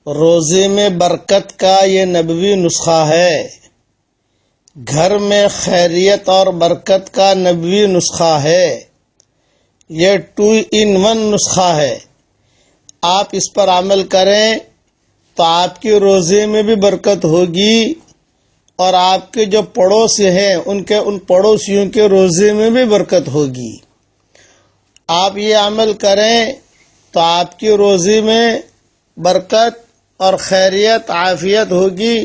روزے میں برکت کا یہ نبوی نسخہ ہے، گھر میں خیریت اور برکت کا نبوی نسخہ ہے، یہ 2 in 1 نسخہ ہے۔ آپ اس پر عمل کریں تو آپ کے روزے میں بھی برکت ہوگی اور آپ کے جو پڑوسی ہیں ان پڑوسیوں کے روزے میں بھی برکت ہوگی۔ آپ یہ عمل کریں تو آپ کی روزی میں برکت اور خیریت عافیت ہوگی،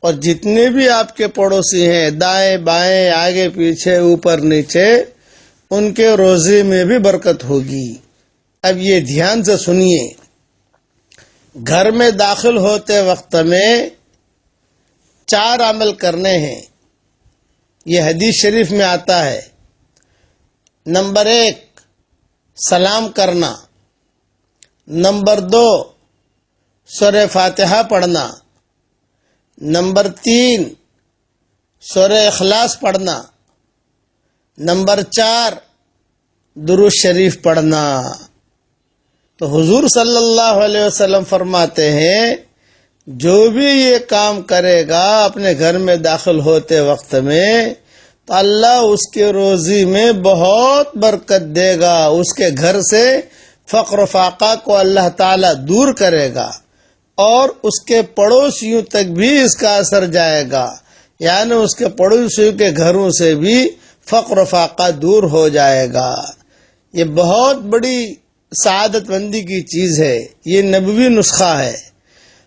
اور جتنے بھی آپ کے پڑوسی ہیں دائیں بائیں آگے پیچھے اوپر نیچے، ان کے روزے میں بھی برکت ہوگی۔ اب یہ دھیان سے سنیے، گھر میں داخل ہوتے وقت میں 4 عمل کرنے ہیں، یہ حدیث شریف میں آتا ہے۔ نمبر 1 سلام کرنا، نمبر 2 سورہ فاتحہ پڑھنا، نمبر 3 سورہ اخلاص پڑھنا، نمبر 4 درود شریف پڑھنا۔ تو حضور صلی اللہ علیہ وسلم فرماتے ہیں جو بھی یہ کام کرے گا اپنے گھر میں داخل ہوتے وقت میں تو اللہ اس کے روزی میں بہت برکت دے گا، اس کے گھر سے فقر و فاقہ کو اللہ تعالی دور کرے گا، اور اس کے پڑوسیوں تک بھی اس کا اثر جائے گا، یعنی اس کے پڑوسیوں کے گھروں سے بھی فقر و فاقہ دور ہو جائے گا۔ یہ بہت بڑی سعادت مندی کی چیز ہے، یہ نبوی نسخہ ہے۔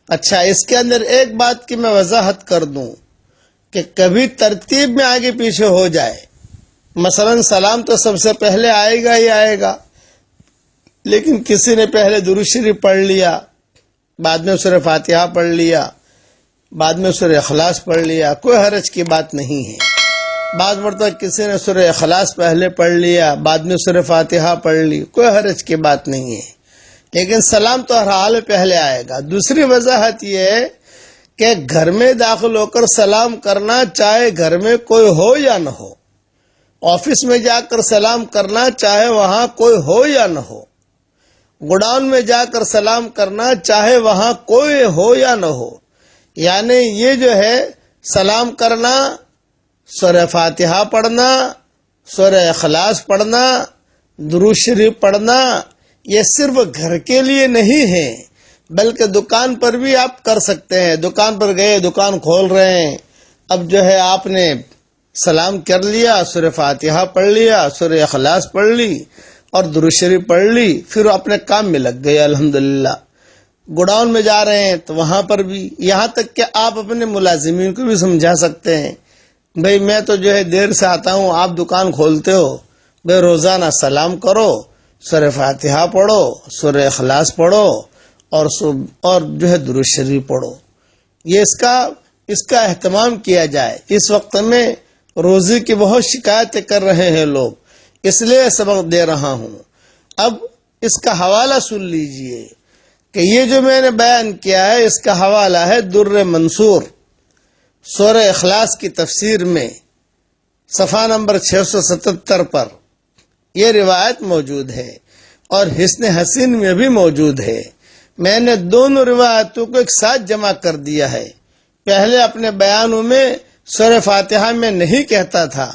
اچھا، اس کے اندر ایک بات کی میں وضاحت کر دوں کہ کبھی ترتیب میں آگے پیچھے ہو جائے، مثلا سلام تو سب سے پہلے آئے گا ہی آئے گا، لیکن کسی نے پہلے درود شریف پڑھ لیا، بعد میں سورہ فاتحہ پڑھ لیا، بعد میں سورہ اخلاص پڑھ لیا، کوئی حرج کی بات نہیں ہے۔ بعض مرتبہ کسی نے سورہ اخلاص پہلے پڑھ لیا، بعد میں سورہ فاتحہ پڑھ لی، کوئی حرج کی بات نہیں ہے، لیکن سلام تو ہر حال میں پہلے آئے گا۔ دوسری وضاحت یہ ہے کہ گھر میں داخل ہو کر سلام کرنا، چاہے گھر میں کوئی ہو یا نہ ہو، آفس میں جا کر سلام کرنا، چاہے وہاں کوئی ہو یا نہ ہو، گوڈاؤن میں جا کر سلام کرنا، چاہے وہاں کوئی ہو یا نہ ہو، یعنی یہ جو ہے سلام کرنا، سورہ فاتحہ پڑھنا، سورہ اخلاص پڑھنا، درود شریف پڑھنا، یہ صرف گھر کے لیے نہیں ہے، بلکہ دکان پر بھی آپ کر سکتے ہیں۔ دکان پر گئے، دکان کھول رہے ہیں، اب جو ہے آپ نے سلام کر لیا، سورہ فاتحہ پڑھ لیا، سورہ اخلاص پڑھ لی اور درود شریف پڑھ لی، پھر اپنے کام میں لگ گئے الحمدللہ۔ گوڈاؤن میں جا رہے ہیں تو وہاں پر بھی، یہاں تک کہ آپ اپنے ملازمین کو بھی سمجھا سکتے ہیں، بھئی میں تو جو ہے دیر سے آتا ہوں، آپ دکان کھولتے ہو، بھئی روزانہ سلام کرو، سورہ فاتحہ پڑھو، سورہ اخلاص پڑھو، اور جو ہے درود شریف پڑھو۔ یہ اس کا اہتمام کیا جائے۔ اس وقت میں روزی کی بہت شکایتیں کر رہے ہیں لوگ، اس لیے سبق دے رہا ہوں۔ اب اس کا حوالہ سن لیجئے کہ یہ جو میں نے بیان کیا ہے اس کا حوالہ ہے در منصور، سورہ اخلاص کی تفسیر میں صفحہ نمبر 677 پر یہ روایت موجود ہے، اور حسن حسین میں بھی موجود ہے۔ میں نے دونوں روایتوں کو ایک ساتھ جمع کر دیا ہے۔ پہلے اپنے بیانوں میں سورہ فاتحہ میں نہیں کہتا تھا،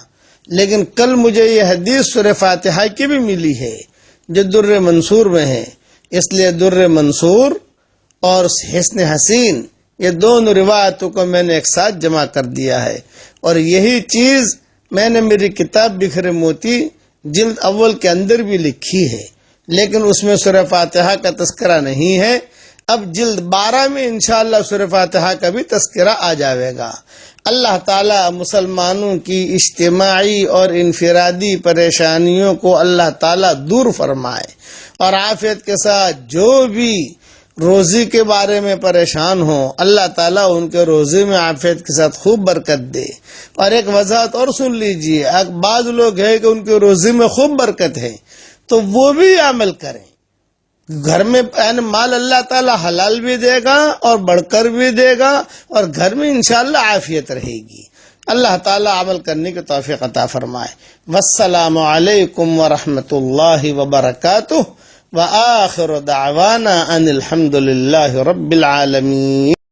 لیکن کل مجھے یہ حدیث سورہ فاتحہ کی بھی ملی ہے جو در منصور میں ہے، اس لیے در منصور اور حسن حسین یہ دونوں روایتوں کو میں نے ایک ساتھ جمع کر دیا ہے، اور یہی چیز میں نے میری کتاب بکھرے موتی جلد اول کے اندر بھی لکھی ہے، لیکن اس میں سورہ فاتحہ کا تذکرہ نہیں ہے۔ اب جلد 12 میں انشاءاللہ سورہ فاتحہ کا بھی تذکرہ آ جائے گا۔ اللہ تعالی مسلمانوں کی اجتماعی اور انفرادی پریشانیوں کو اللہ تعالی دور فرمائے، اور عافیت کے ساتھ جو بھی روزی کے بارے میں پریشان ہوں اللہ تعالیٰ ان کے روزی میں عافیت کے ساتھ خوب برکت دے۔ اور ایک وضاحت اور سن لیجئے، بعض لوگ ہیں کہ ان کے روزی میں خوب برکت ہے تو وہ بھی عمل کریں، گھر میں یعنی مال اللہ تعالیٰ حلال بھی دے گا اور بڑھ کر بھی دے گا، اور گھر میں انشاءاللہ عافیت رہے گی۔ اللہ تعالیٰ عمل کرنے کی توفیق عطا فرمائے۔ والسلام علیکم ورحمۃ اللہ وبرکاتہ۔ وآخر دعوانا ان الحمد للہ رب العالمین.